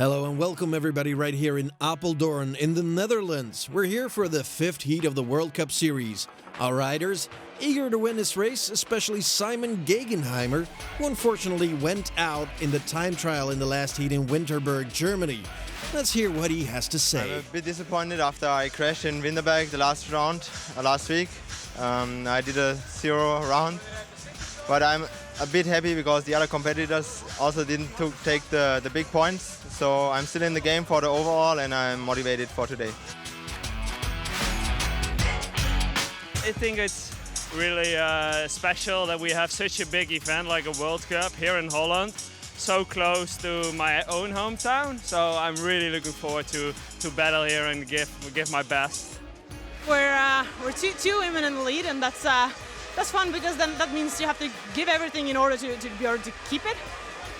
Hello and welcome everybody right here in Apeldoorn in the Netherlands. We're here for the 5th heat of the World Cup series. Our riders, eager to win this race, especially Simon Gegenheimer, who unfortunately went out in the time trial in the last heat in Winterberg, Germany. Let's hear what he has to say. I'm a bit disappointed after I crashed in Winterberg the last round, last week. I did a 0 round, but I'm a bit happy because the other competitors also didn't take the big points. So I'm still in the game for the overall and I'm motivated for today. I think it's really special that we have such a big event like a World Cup here in Holland, so close to my own hometown. So I'm really looking forward to battle here and give my best. We're two women in the lead, and that's fun because then that means you have to give everything in order to be able to keep it.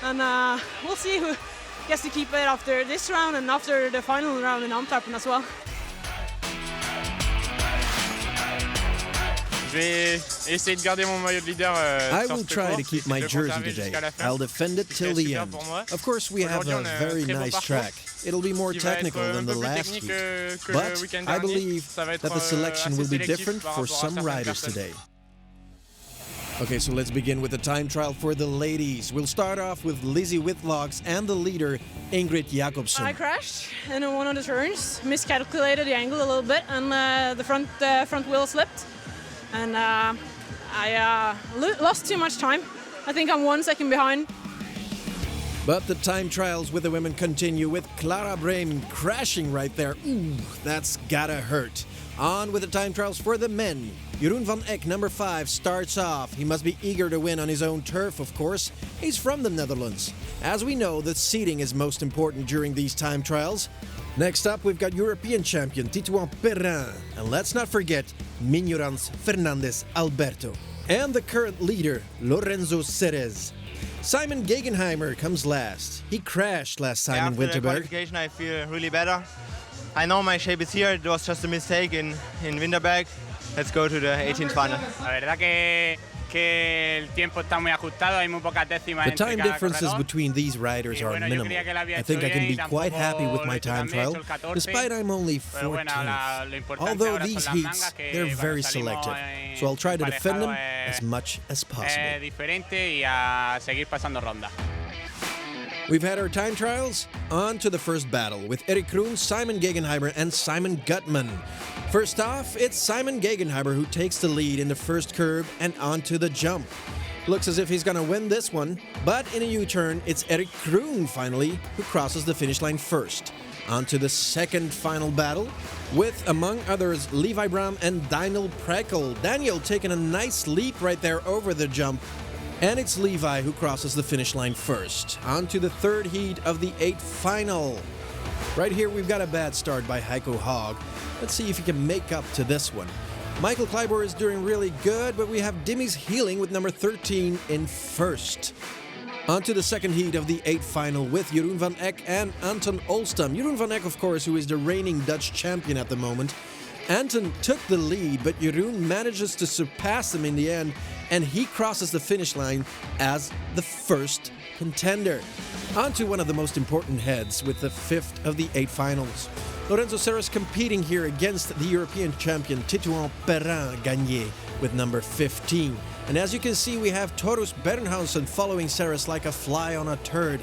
And we'll see who gets to keep it after this round and after the final round in Antwerpen as well. I will try to keep my jersey today. I'll defend it till the end. Of course, we have a very nice track. It'll be more technical than the last heat. But I believe that the selection will be different for some riders today. Okay, so let's begin with the time trial for the ladies. We'll start off with Lizzie Whitlocks and the leader, Ingrid Jacobsen. I crashed in one of the turns, miscalculated the angle a little bit, and the front wheel slipped. And I lost too much time. I think I'm 1 second behind. But the time trials with the women continue with Clara Brehm crashing right there. Ooh, that's gotta hurt. On with the time trials for the men. Jeroen van Eck, number 5, starts off. He must be eager to win on his own turf, of course. He's from the Netherlands. As we know, the seating is most important during these time trials. Next up, we've got European champion Titouan Perrin. And let's not forget Mignorans Fernandez Alberto. And the current leader, Lorenzo Cerez. Simon Gegenheimer comes last. He crashed last time in Winterberg. After the qualification, I feel really better. I know my shape is here. It was just a mistake in Winterberg. Let's go to the 18th final. The time differences between these riders are minimal. I think I can be quite happy with my time trial, despite I'm only 14th. Although these heats, they're very selective, so I'll try to defend them as much as possible. We've had our time trials. On to the first battle with Erik Kroon, Simon Gegenheimer, and Simon Gutman. First off, it's Simon Gegenheimer who takes the lead in the first curve and onto the jump. Looks as if he's gonna win this one, but in a U-turn, it's Erik Kroon finally who crosses the finish line first. On to the second final battle with, among others, Levi Braam and Daniel Preikel. Daniel taking a nice leap right there over the jump. And it's Levi who crosses the finish line first. On to the third heat of the 8th final. Right here we've got a bad start by Heiko Haag. Let's see if he can make up to this one. Michael Kleiber is doing really good, but we have Dimmy's Healing with number 13 in first. On to the second heat of the 8th final with Jeroen van Eck and Anton Olstam. Jeroen van Eck, of course, who is the reigning Dutch champion at the moment. Anton took the lead, but Jeroen manages to surpass him in the end, and he crosses the finish line as the first contender. On to one of the most important heads with the 5th of the 8 finals. Lorenzo Cerez competing here against the European champion Titouan Perrin Gagné with number 15. And as you can see, we have Torus Bernhausen following Cerez like a fly on a turd.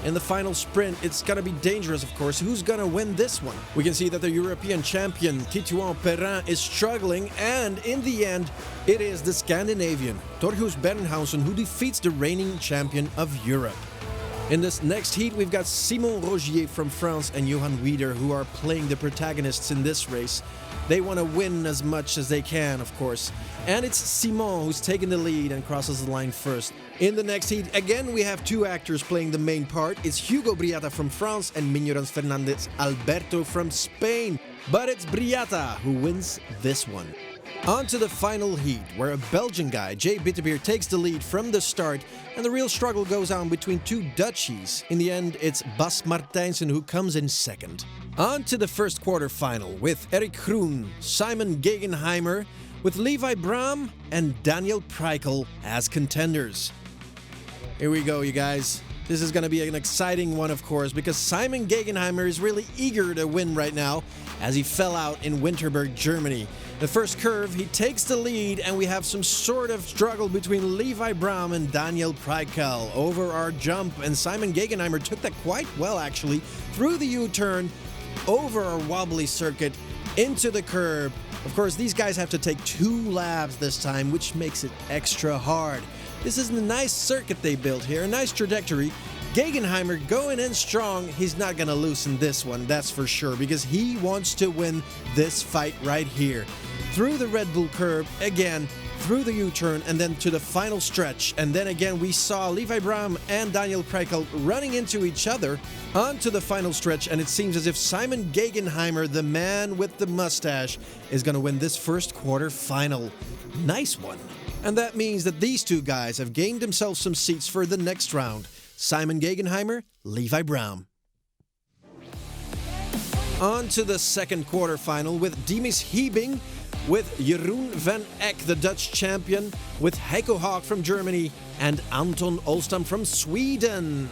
In the final sprint, it's gonna be dangerous, of course. Who's gonna win this one? We can see that the European champion, Titouan Perrin, is struggling, and in the end, it is the Scandinavian, Torus Bernhausen, who defeats the reigning champion of Europe. In this next heat, we've got Simon Rogier from France and Johan Wieder, who are playing the protagonists in this race. They want to win as much as they can, of course. And it's Simon who's taking the lead and crosses the line first. In the next heat, again, we have two actors playing the main part. It's Hugo Brietta from France and Mignorans Fernandez Alberto from Spain. But it's Brietta who wins this one. On to the final heat, where a Belgian guy, Jay Bitterbeer, takes the lead from the start, and the real struggle goes on between two Dutchies. In the end, it's Bas Martijnsen who comes in second. On to the first quarterfinal with Erik Kroon, Simon Gegenheimer, with Levi Braam and Daniel Preikel as contenders. Here we go, you guys. This is going to be an exciting one, of course, because Simon Gegenheimer is really eager to win right now as he fell out in Winterberg, Germany. The first curve, he takes the lead, and we have some sort of struggle between Levi Braum and Daniel Preikel over our jump, and Simon Gegenheimer took that quite well, actually, through the U-turn, over our wobbly circuit, into the curb. Of course, these guys have to take 2 laps this time, which makes it extra hard. This is a nice circuit they built here, a nice trajectory. Gegenheimer going in strong. He's not going to loosen this one, that's for sure, because he wants to win this fight right here. Through the Red Bull curb, again, through the U-turn, and then to the final stretch. And then again, we saw Levi Braum and Daniel Preikel running into each other onto the final stretch, and it seems as if Simon Gegenheimer, the man with the mustache, is going to win this first quarter-final. Nice one. And that means that these two guys have gained themselves some seats for the next round. Simon Gegenheimer, Levi Braum. On to the second quarterfinal with Demis Hiebing, with Jeroen van Eck, the Dutch champion, with Heiko Haag from Germany, and Anton Olstam from Sweden.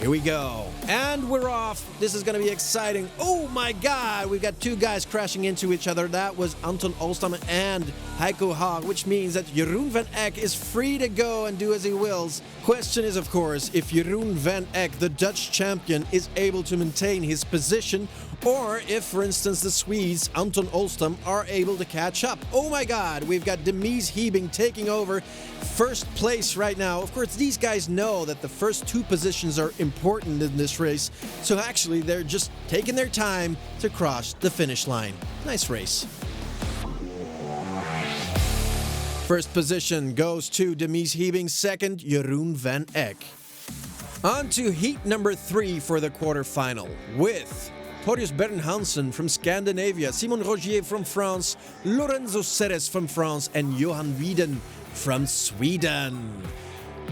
Here we go. And we're off. This is going to be exciting. Oh my God, we've got 2 guys crashing into each other. That was Anton Olstam and Heiko Haag, which means that Jeroen van Eck is free to go and do as he wills. Question is, of course, if Jeroen van Eck, the Dutch champion, is able to maintain his position, or if, for instance, the Swedes, Anton Olstam, are able to catch up. Oh my God, we've got Demis Hiebing taking over first place right now. Of course, these guys know that the first 2 positions are important in this race, so actually they're just taking their time to cross the finish line. Nice race. First position goes to Demis Hiebing, second Jeroen van Eck. On to heat number 3 for the quarterfinal with Torius Bernhansen from Scandinavia, Simon Rogier from France, Lorenzo Serres from France, and Johan Wieden from Sweden.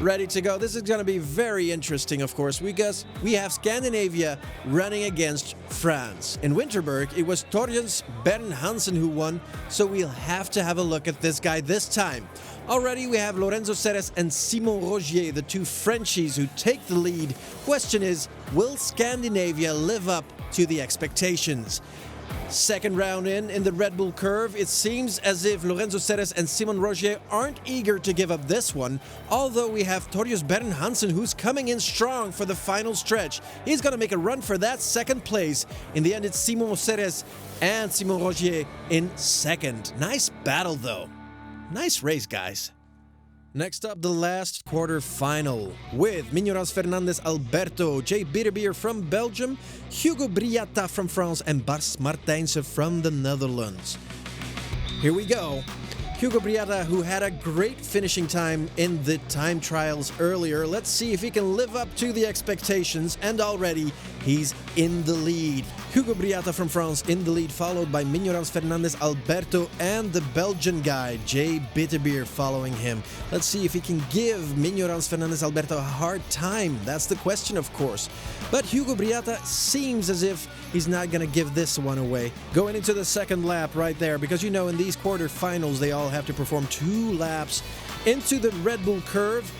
Ready to go. This is going to be very interesting, of course, because we have Scandinavia running against France. In Winterberg, it was Torius Bernhansen who won, so we'll have to have a look at this guy this time. Already we have Lorenzo Serres and Simon Rogier, the 2 Frenchies who take the lead. Question is, will Scandinavia live up to the expectations? Second round in the Red Bull curve, it seems as if Lorenzo Serres and Simon Rogier aren't eager to give up this one, although we have Torius Bernhansen who's coming in strong for the final stretch. He's going to make a run for that second place. In the end, it's Simon Serres and Simon Rogier in second. Nice battle, though. Nice race, guys. Next up, the last quarter-final with Mignorans Fernandez Alberto, Jay Bitterbier from Belgium, Hugo Brietta from France, and Bas Martijnse from the Netherlands. Here we go. Hugo Brietta, who had a great finishing time in the time trials earlier. Let's see if he can live up to the expectations, and already he's in the lead. Hugo Brietta from France in the lead, followed by Mignorans Fernandez Alberto and the Belgian guy, Jay Bitterbier, following him. Let's see if he can give Mignorans Fernandez Alberto a hard time. That's the question, of course. But Hugo Brietta seems as if he's not going to give this one away. Going into the second lap right there, because you know in these quarterfinals they all have to perform 2 laps into the Red Bull curve.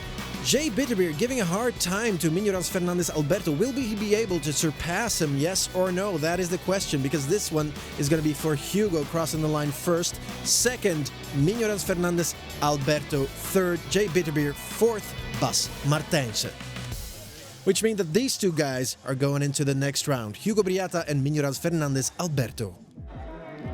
Jay Bitterbier giving a hard time to Mignorans Fernandez Alberto. Will he be able to surpass him, yes or no? That is the question, because this one is going to be for Hugo crossing the line first. Second, Mignorans Fernandez Alberto. Third, Jay Bitterbier. Fourth, Bas Martijnse. Which means that these 2 guys are going into the next round. Hugo Brietta and Mignorans Fernandez Alberto.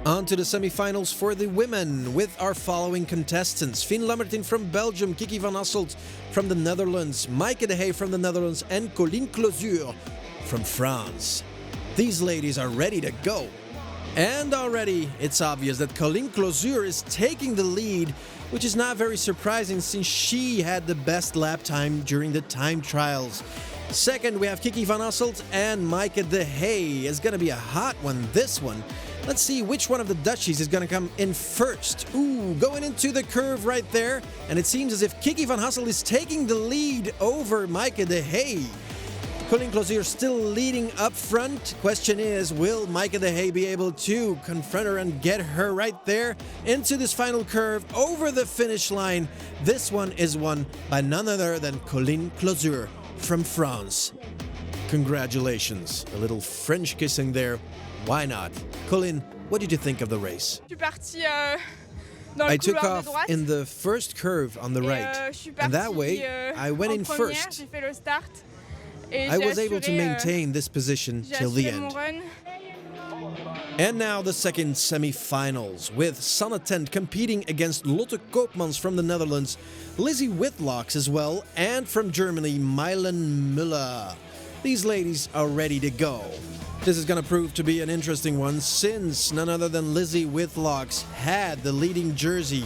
On to the semi-finals for the women with our following contestants. Fien Lammertin from Belgium, Kiki van Asselt from the Netherlands, Maaike de Hey from the Netherlands, and Colline Closure from France. These ladies are ready to go. And already it's obvious that Colline Closure is taking the lead, which is not very surprising since she had the best lap time during the time trials. Second, we have Kiki van Asselt and Maaike de Hey. It's going to be a hot one, this one. Let's see which one of the Dutchies is going to come in first. Ooh, going into the curve right there. And it seems as if Kiki van Asselt is taking the lead over Maaike de Hey. Colline Closure still leading up front. Question is, will Maaike de Hey be able to confront her and get her right there into this final curve over the finish line? This one is won by none other than Colline Closure from France. Congratulations. A little French kissing there. Why not? Colin, what did you think of the race? I took off in the first curve on the right, and that way I went in first. I was able to maintain this position till the end. And now the second semi-finals, with Sanne Tent competing against Lotte Koopmans from the Netherlands, Lizzie Whitlock as well, and from Germany, Mailen Müller. These ladies are ready to go. This is going to prove to be an interesting one, since none other than Lizzie Whitlock had the leading jersey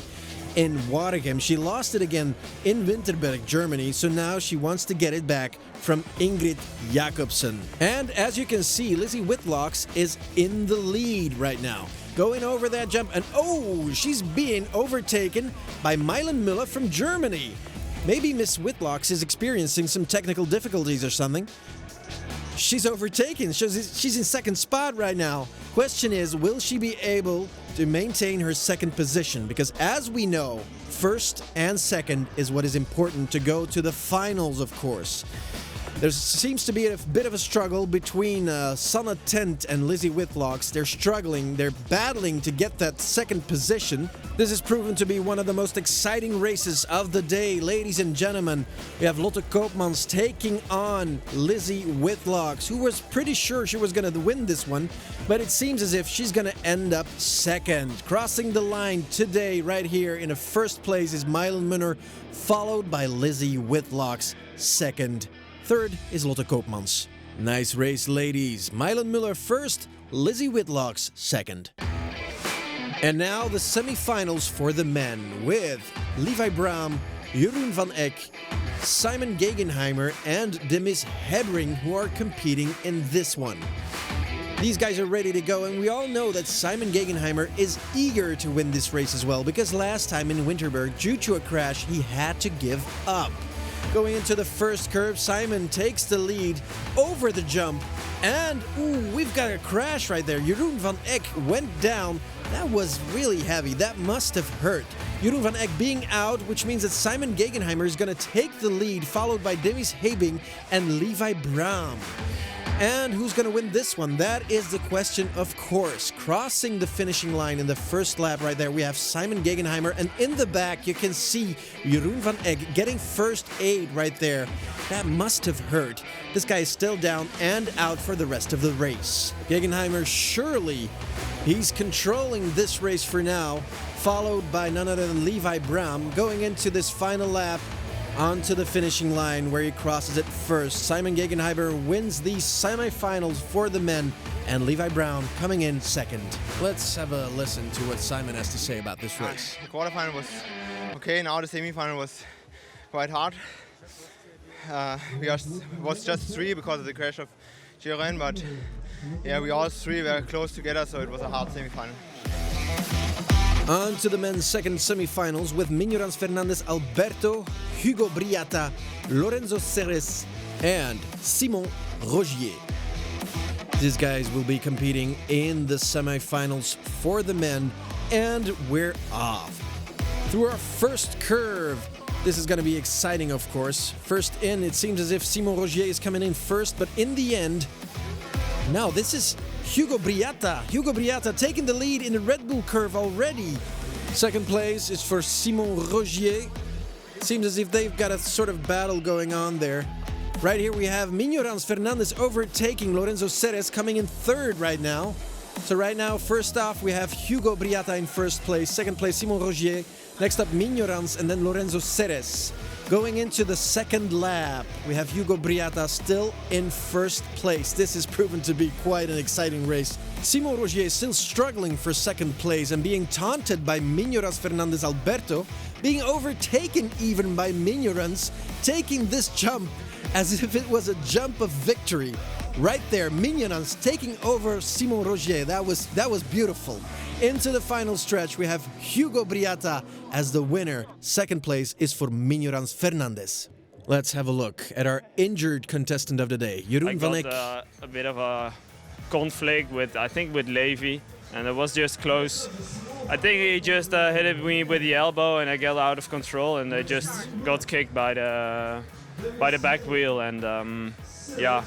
in Waregem. She lost it again in Winterberg, Germany, so now she wants to get it back from Ingrid Jacobsen. And as you can see, Lizzie Whitlock is in the lead right now, going over that jump, and oh, she's being overtaken by Mailen Müller from Germany. Maybe Miss Whitlock is experiencing some technical difficulties or something. She's overtaken. She's in second spot right now. Question is, will she be able to maintain her second position? Because as we know, first and second is what is important to go to the finals, of course. There seems to be a bit of a struggle between Sanne Tent and Lizzie Whitlock. They're struggling, they're battling to get that second position. This has proven to be one of the most exciting races of the day. Ladies and gentlemen, we have Lotte Koopmans taking on Lizzie Whitlock, who was pretty sure she was going to win this one, but it seems as if she's going to end up second. Crossing the line today, right here in the first place, is Mailen Müller, followed by Lizzie Whitlock, second. Third is Lotte Koopmans. Nice race, ladies. Mailen Müller first, Lizzie Whitlock second. And now the semi-finals for the men, with Levi Braam, Jeroen van Eck, Simon Gegenheimer, and Demis Hedring, who are competing in this one. These guys are ready to go, and we all know that Simon Gegenheimer is eager to win this race as well, because last time in Winterberg, due to a crash, he had to give up. Going into the first curve, Simon takes the lead over the jump, and ooh, we've got a crash right there. Jeroen van Eck went down. That was really heavy. That must have hurt. Jeroen van Eck being out, which means that Simon Gegenheimer is going to take the lead, followed by Demis Hedring and Levi Braam. And who's going to win this one? That is the question, of course. Crossing the finishing line in the first lap right there, we have Simon Gegenheimer. And in the back, you can see Jeroen van Eck getting first aid right there. That must have hurt. This guy is still down and out for the rest of the race. Gegenheimer, surely he's controlling this race for now, followed by none other than Levi Braam going into this final lap. Onto the finishing line where he crosses it first. Simon Gegenheimer wins these semifinals for the men, and Levi Braam coming in second. Let's have a listen to what Simon has to say about this race. The quarterfinal was okay. Now the semifinal was quite hard. Was just three because of the crash of Jeroen, but yeah, we all three were close together, so it was a hard semifinal. On to the men's second semi-finals with Mignorans Fernandez Alberto, Hugo Brietta, Lorenzo Ceres, and Simon Rogier. These guys will be competing in the semi-finals for the men, and we're off. Through our first curve, this is going to be exciting, of course. First in, it seems as if Simon Rogier is coming in first, but in the end, now this is Hugo Brietta. Hugo Brietta taking the lead in the Red Bull curve already. Second place is for Simon Rogier. Seems as if they've got a sort of battle going on there. Right here we have Mignorans Fernandez overtaking Lorenzo Ceres, coming in third right now. So right now, first off, we have Hugo Brietta in first place. Second place, Simon Rogier. Next up, Mignorans, and then Lorenzo Ceres. Going into the second lap, we have Hugo Brietta still in first place. This has proven to be quite an exciting race. Simon Rogier is still struggling for second place and being taunted by Mignorans Fernandez Alberto, being overtaken even by Mignorans, taking this jump as if it was a jump of victory. Right there, Mignorans taking over Simon Rogier. That was beautiful. Into the final stretch, we have Hugo Brietta as the winner. Second place is for Mignorans Fernandez. Let's have a look at our injured contestant of the day, Jeroen van Eck. I got a bit of a conflict with Levi, and it was just close. I think he just hit me with the elbow, and I got out of control, and I just got kicked by the by the back wheel and yeah,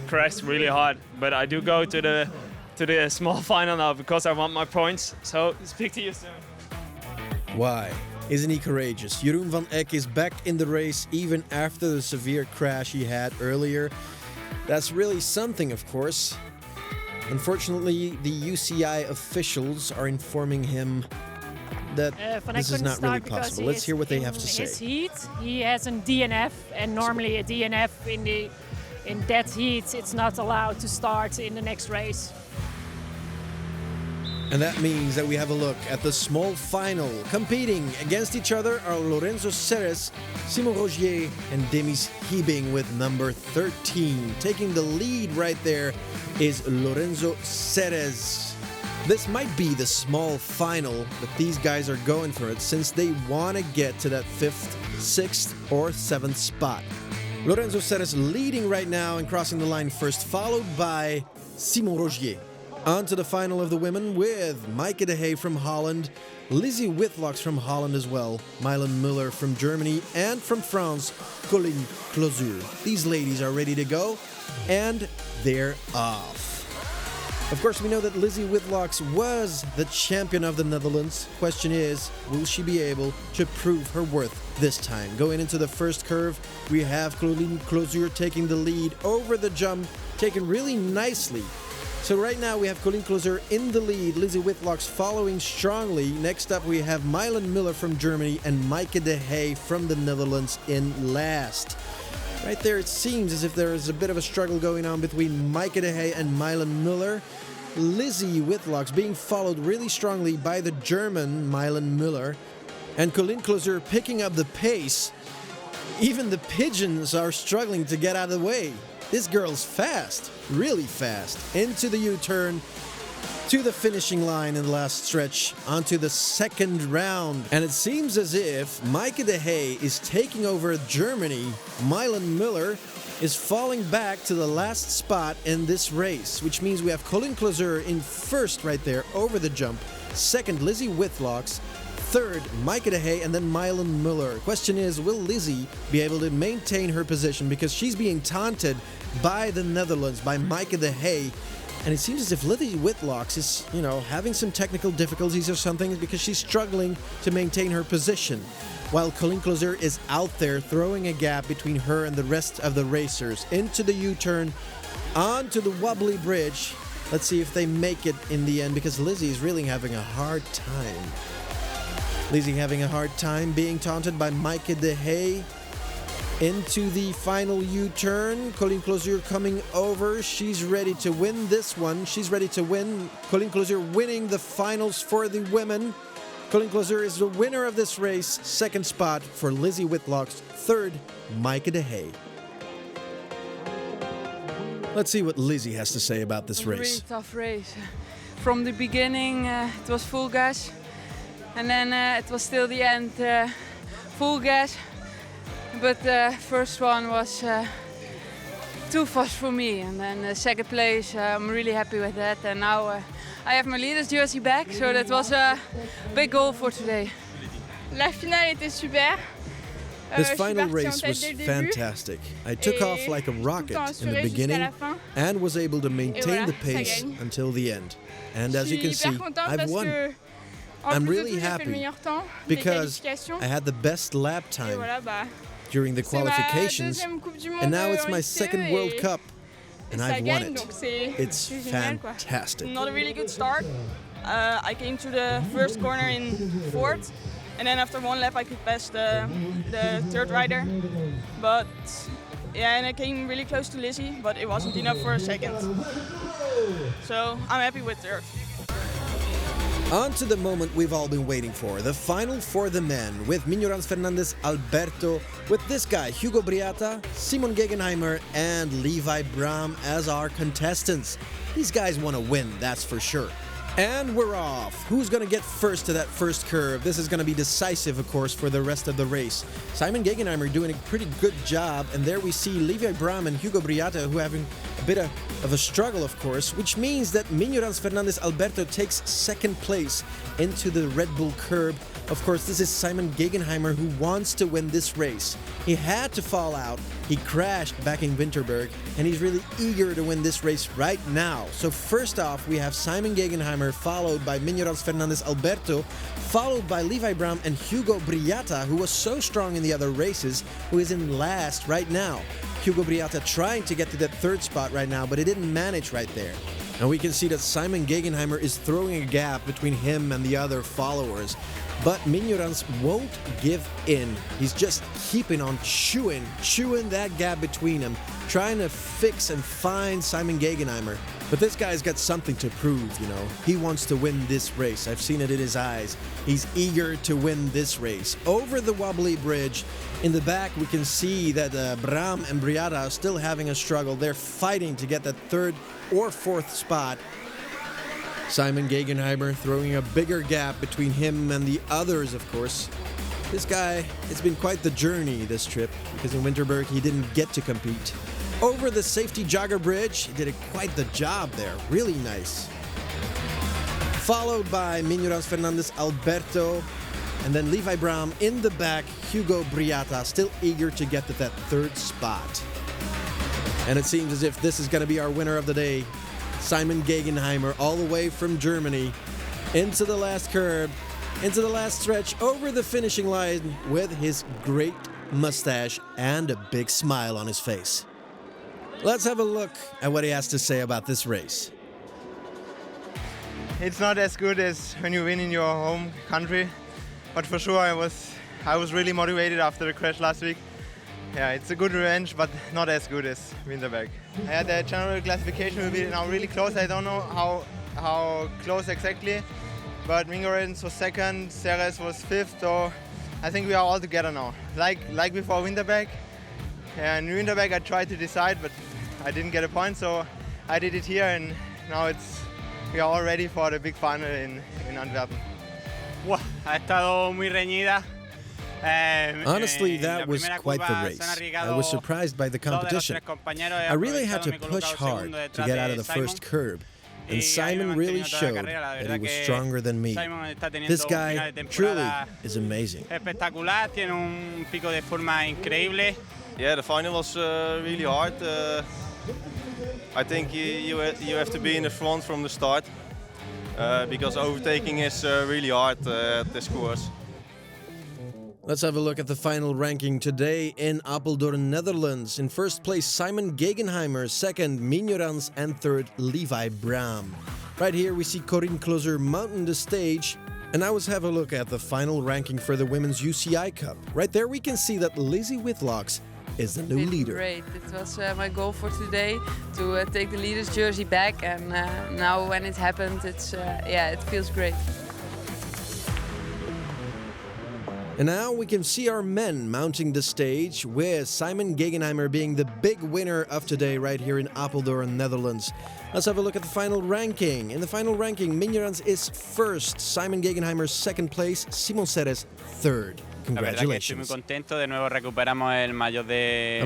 crashed really hard. But I do go to the small final now because I want my points. So speak to you soon. Why? Isn't he courageous? Jeroen van Eck is back in the race even after the severe crash he had earlier. That's really something, of course. Unfortunately, the UCI officials are informing him that this is not really possible. Let's hear what they have to say. His heat, he has a DNF, and normally a DNF in that heat, it's not allowed to start in the next race. And that means that we have a look at the small final. Competing against each other are Lorenzo Serres, Simon Rogier, and Demis Hiebing with number 13. Taking the lead right there is Lorenzo Serres. This might be the small final, but these guys are going for it since they want to get to that 5th, 6th, or 7th spot. Lorenzo Serres leading right now and crossing the line first, followed by Simon Rogier. On to the final of the women with Maaike de Hey from Holland, Lizzie Whitlock from Holland as well, Mylan Muller from Germany, and from France, Colline Closure. These ladies are ready to go, and they're off. Of course, we know that Lizzie Whitlock was the champion of the Netherlands. Question is, will she be able to prove her worth this time? Going into the first curve, we have Colline Closure taking the lead over the jump, taken really nicely. So right now we have Colline Closure in the lead, Lizzie Whitlock following strongly. Next up we have Mylan Muller from Germany and Maaike de Hey from the Netherlands in last. Right there it seems as if there is a bit of a struggle going on between Maaike de Hey and Mylan Muller. Lizzie Whitlock being followed really strongly by the German Mylan Muller. And Colline Closure picking up the pace. Even the pigeons are struggling to get out of the way. This girl's fast, really fast. Into the U-turn, to the finishing line in the last stretch, onto the second round. And it seems as if Maaike de Hey is taking over Germany. Mylan Muller is falling back to the last spot in this race, which means we have Colline Closure in first right there over the jump. Second, Lizzie Whitlock. Third, Maaike de Hey, and then Mylan Muller. Question is, will Lizzie be able to maintain her position because she's being taunted by the Netherlands, by Maaike de Hey. And it seems as if Lizzie Whitlock is, having some technical difficulties or something because she's struggling to maintain her position. While Colline Closure is out there throwing a gap between her and the rest of the racers. Into the U-turn, onto the wobbly bridge. Let's see if they make it in the end because Lizzie is really having a hard time. Lizzie having a hard time being taunted by Maaike de Hey. Into the final U-turn. Colline Closure coming over. She's ready to win this one. She's ready to win. Colline Closure winning the finals for the women. Colline Closure is the winner of this race. Second spot for Lizzie Whitlock. Third, Maaike de Hey. Let's see what Lizzie has to say about this race. Really tough race. From the beginning, it was full gas. And then it was still the end, full gas. But the first one was too fast for me. And then second place, I'm really happy with that. And now I have my leader's jersey back, so that was a big goal for today. La finale était super. This final race was fantastic. I took off like a rocket in the beginning and was able to maintain the pace until the end. And as you can see, I've won. I'm really happy because I had the best lap time during the qualifications, and now it's my second World Cup, and I've won it. It's fantastic. Not a really good start. I came to the first corner in fourth, and then after one lap I could pass the third rider. But yeah, and I came really close to Lizzie, but it wasn't enough for a second. So I'm happy with third. On to the moment we've all been waiting for, the final for the men, with Mignorans Fernandez Alberto, with this guy, Hugo Brietta, Simon Gegenheimer, and Levi Brahm as our contestants. These guys want to win, that's for sure. And we're off. Who's going to get first to that first curve? This is going to be decisive, of course, for the rest of the race. Simon Gegenheimer doing a pretty good job, and there we see Levi Brahm and Hugo Brietta, who having a bit of a struggle, of course, which means that Mignorans Fernandez Alberto takes second place into the Red Bull curb. Of course, this is Simon Gegenheimer who wants to win this race. He had to fall out. He crashed back in Winterberg, and he's really eager to win this race right now. So first off, we have Simon Gegenheimer, followed by Mignorans Fernandez Alberto, followed by Levi Braum and Hugo Brietta, who was so strong in the other races, who is in last right now. Hugo Brietta trying to get to that third spot right now, but he didn't manage right there. And we can see that Simon Gegenheimer is throwing a gap between him and the other followers. But Mignorans won't give in. He's just keeping on chewing that gap between them, trying to fix and find Simon Gegenheimer. But this guy's got something to prove, you know. He wants to win this race. I've seen it in his eyes. He's eager to win this race. Over the wobbly bridge, in the back, we can see that Braum and Brietta are still having a struggle. They're fighting to get that third or fourth spot. Simon Gegenheimer throwing a bigger gap between him and the others, of course. This guy, it's been quite the journey this trip, because in Winterberg he didn't get to compete. Over the safety jogger bridge, he did quite the job there, really nice. Followed by Mignorans Fernandez Alberto, and then Levi Braum in the back, Hugo Brietta, still eager to get to that third spot. And it seems as if this is going to be our winner of the day. Simon Gegenheimer, all the way from Germany, into the last curb, into the last stretch, over the finishing line with his great mustache and a big smile on his face. Let's have a look at what he has to say about this race. It's not as good as when you win in your home country, but for sure I was really motivated after the crash last week. Yeah, it's a good revenge, but not as good as Winterberg. The general classification will be now really close. I don't know how close exactly, but Mignorans was second, Ceres was fifth, so I think we are all together now. Like before Winterberg. In Winterberg I tried to decide, but I didn't get a point, so I did it here, and now we are all ready for the big final in Antwerp. Wow, ha estado muy reñida. Honestly, that was quite the race. I was surprised by the competition. I really had to push hard to get out of the first curb, and Simon really showed that he was stronger than me. This guy truly is amazing. Espectacular, tiene un pico de forma increíble. Yeah, the final was really hard. I think you have to be in the front from the start because overtaking is really hard at this course. Let's have a look at the final ranking today in Apeldoorn, Netherlands. In first place, Simon Gegenheimer. Second, Mignorans. And third, Levi Braum. Right here, we see Corinne Closer mounting the stage. And now let's have a look at the final ranking for the Women's UCI Cup. Right there, we can see that Lizzie Whitlocks is the new leader. Great. It was my goal for today to take the leader's jersey back. And now when it happened, it feels great. And now we can see our men mounting the stage, with Simon Gegenheimer being the big winner of today right here in Apeldoorn, Netherlands. Let's have a look at the final ranking. In the final ranking, Mignorans is first, Simon Gegenheimer second place, Simon Ceres third. Congratulations. I'm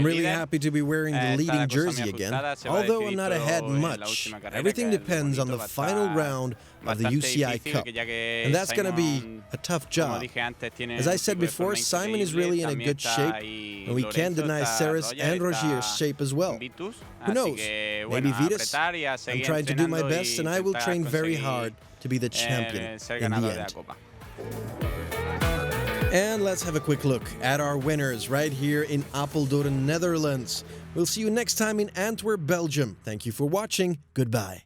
really happy to be wearing the leading jersey again, although I'm not ahead much. Everything depends on the final round of the UCI Cup, and that's going to be a tough job. As I said before, Simon is really in a good shape, and we can't deny Ceres and Rogier's shape as well. Who knows? Maybe Vitas? I'm trying to do my best, and I will train very hard to be the champion in the end. And let's have a quick look at our winners right here in Apeldoorn, Netherlands. We'll see you next time in Antwerp, Belgium. Thank you for watching. Goodbye.